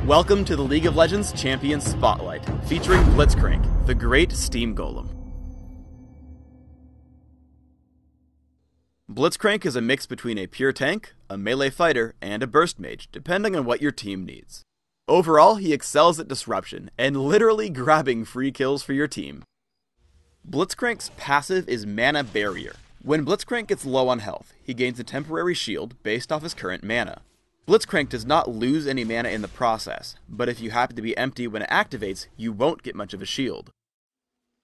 Welcome to the League of Legends Champion Spotlight, featuring Blitzcrank, the great Steam Golem. Blitzcrank is a mix between a pure tank, a melee fighter, and a burst mage, depending on what your team needs. Overall, he excels at disruption, and literally grabbing free kills for your team. Blitzcrank's passive is Mana Barrier. When Blitzcrank gets low on health, he gains a temporary shield based off his current mana. Blitzcrank does not lose any mana in the process, but if you happen to be empty when it activates, you won't get much of a shield.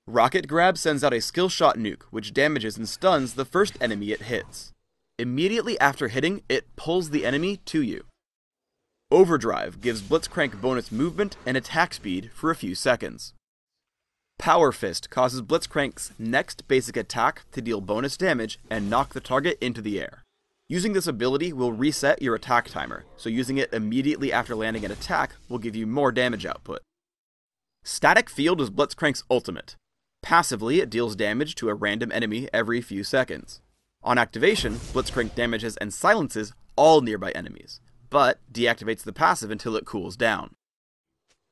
Rocket Grab sends out a skill shot nuke, which damages and stuns the first enemy it hits. Immediately after hitting, it pulls the enemy to you. Overdrive gives Blitzcrank bonus movement and attack speed for a few seconds. Power Fist causes Blitzcrank's next basic attack to deal bonus damage and knock the target into the air. Using this ability will reset your attack timer, so using it immediately after landing an attack will give you more damage output. Static Field is Blitzcrank's ultimate. Passively, it deals damage to a random enemy every few seconds. On activation, Blitzcrank damages and silences all nearby enemies, but deactivates the passive until it cools down.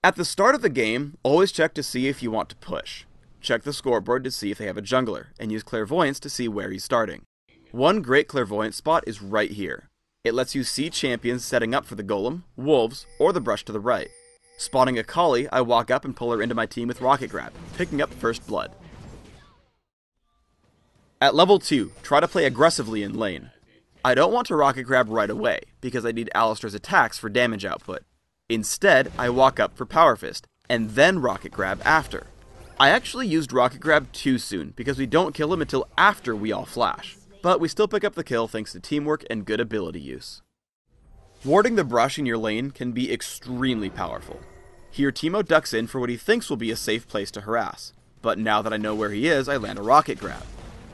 At the start of the game, always check to see if you want to push. Check the scoreboard to see if they have a jungler, and use Clairvoyance to see where he's starting. One great Clairvoyance spot is right here. It lets you see champions setting up for the Golem, Wolves, or the brush to the right. Spotting a Kali, I walk up and pull her into my team with Rocket Grab, picking up first blood. At level 2, try to play aggressively in lane. I don't want to Rocket Grab right away, because I need Alistar's attacks for damage output. Instead, I walk up for Power Fist, and then Rocket Grab after. I actually used Rocket Grab too soon, because we don't kill him until after we all flash. But we still pick up the kill thanks to teamwork and good ability use. Warding the brush in your lane can be extremely powerful. Here Teemo ducks in for what he thinks will be a safe place to harass, but now that I know where he is, I land a Rocket Grab.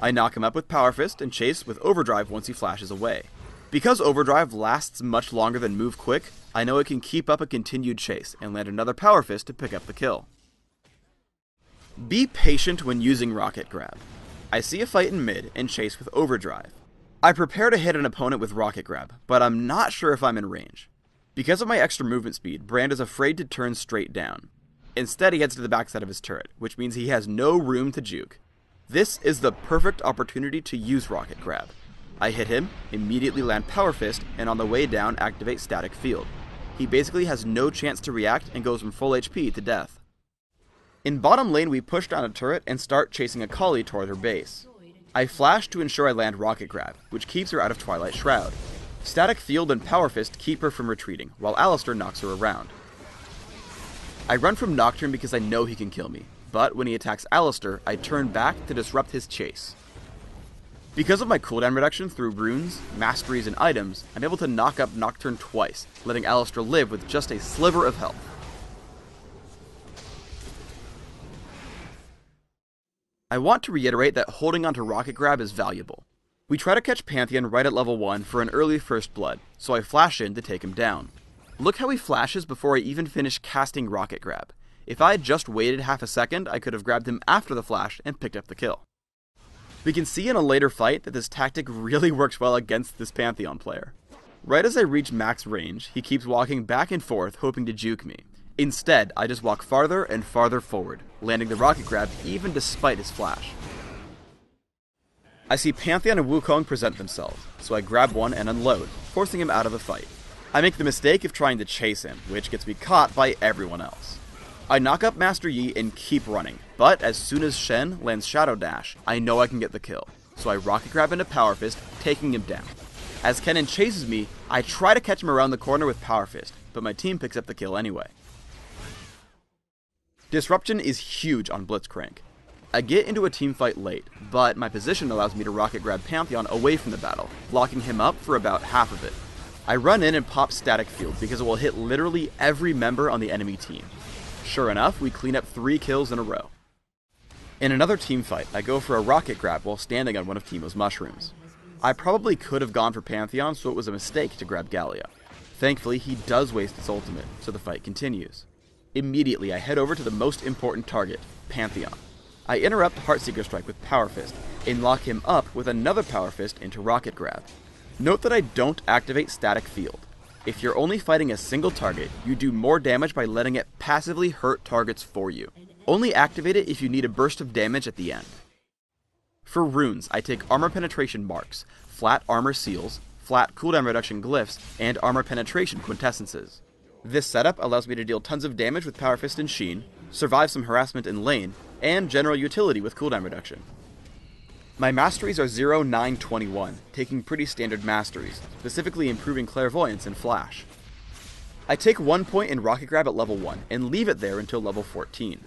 I knock him up with Power Fist and chase with Overdrive once he flashes away. Because Overdrive lasts much longer than Move Quick, I know it can keep up a continued chase and land another Power Fist to pick up the kill. Be patient when using Rocket Grab. I see a fight in mid and chase with Overdrive. I prepare to hit an opponent with Rocket Grab, but I'm not sure if I'm in range. Because of my extra movement speed, Brand is afraid to turn straight down. Instead, he heads to the backside of his turret, which means he has no room to juke. This is the perfect opportunity to use Rocket Grab. I hit him, immediately land Power Fist, and on the way down activate Static Field. He basically has no chance to react and goes from full HP to death. In bottom lane, we push down a turret and start chasing a Kali toward her base. I flash to ensure I land Rocket Grab, which keeps her out of Twilight Shroud. Static Field and Power Fist keep her from retreating, while Alistar knocks her around. I run from Nocturne because I know he can kill me, but when he attacks Alistar, I turn back to disrupt his chase. Because of my cooldown reduction through runes, masteries, and items, I'm able to knock up Nocturne twice, letting Alistar live with just a sliver of health. I want to reiterate that holding onto Rocket Grab is valuable. We try to catch Pantheon right at level 1 for an early first blood, so I flash in to take him down. Look how he flashes before I even finish casting Rocket Grab. If I had just waited half a second, I could have grabbed him after the flash and picked up the kill. We can see in a later fight that this tactic really works well against this Pantheon player. Right as I reach max range, he keeps walking back and forth hoping to juke me. Instead, I just walk farther and farther forward, landing the Rocket Grab even despite his flash. I see Pantheon and Wukong present themselves, so I grab one and unload, forcing him out of the fight. I make the mistake of trying to chase him, which gets me caught by everyone else. I knock up Master Yi and keep running, but as soon as Shen lands Shadow Dash, I know I can get the kill, so I Rocket Grab into Power Fist, taking him down. As Kennen chases me, I try to catch him around the corner with Power Fist, but my team picks up the kill anyway. Disruption is huge on Blitzcrank. I get into a teamfight late, but my position allows me to Rocket Grab Pantheon away from the battle, blocking him up for about half of it. I run in and pop Static Field because it will hit literally every member on the enemy team. Sure enough, we clean up 3 kills in a row. In another teamfight, I go for a Rocket Grab while standing on one of Teemo's mushrooms. I probably could have gone for Pantheon, so it was a mistake to grab Gallia. Thankfully, he does waste its ultimate, so the fight continues. Immediately, I head over to the most important target, Pantheon. I interrupt Heartseeker Strike with Power Fist, and lock him up with another Power Fist into Rocket Grab. Note that I don't activate Static Field. If you're only fighting a single target, you do more damage by letting it passively hurt targets for you. Only activate it if you need a burst of damage at the end. For runes, I take armor penetration marks, flat armor seals, flat cooldown reduction glyphs, and armor penetration quintessences. This setup allows me to deal tons of damage with Power Fist and Sheen, survive some harassment in lane, and general utility with cooldown reduction. My masteries are 0, 9, 21, taking pretty standard masteries, specifically improving clairvoyance and flash. I take 1 point in Rocket Grab at level 1, and leave it there until level 14.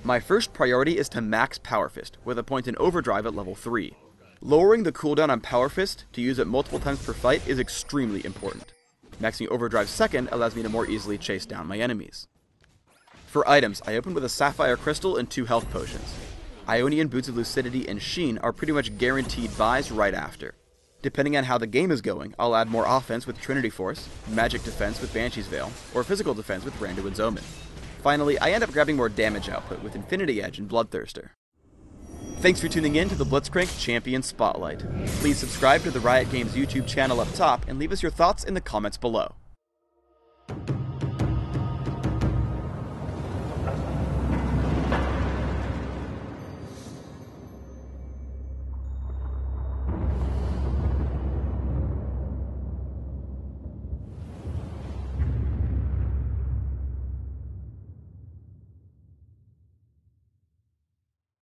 My first priority is to max Power Fist, with a point in Overdrive at level 3. Lowering the cooldown on Power Fist to use it multiple times per fight is extremely important. Maxing Overdrive second allows me to more easily chase down my enemies. For items, I open with a Sapphire Crystal and 2 health potions. Ionian Boots of Lucidity and Sheen are pretty much guaranteed buys right after. Depending on how the game is going, I'll add more offense with Trinity Force, magic defense with Banshee's Veil, or physical defense with Randuin's Omen. Finally, I end up grabbing more damage output with Infinity Edge and Bloodthirster. Thanks for tuning in to the Blitzcrank Champion Spotlight. Please subscribe to the Riot Games YouTube channel up top and leave us your thoughts in the comments below.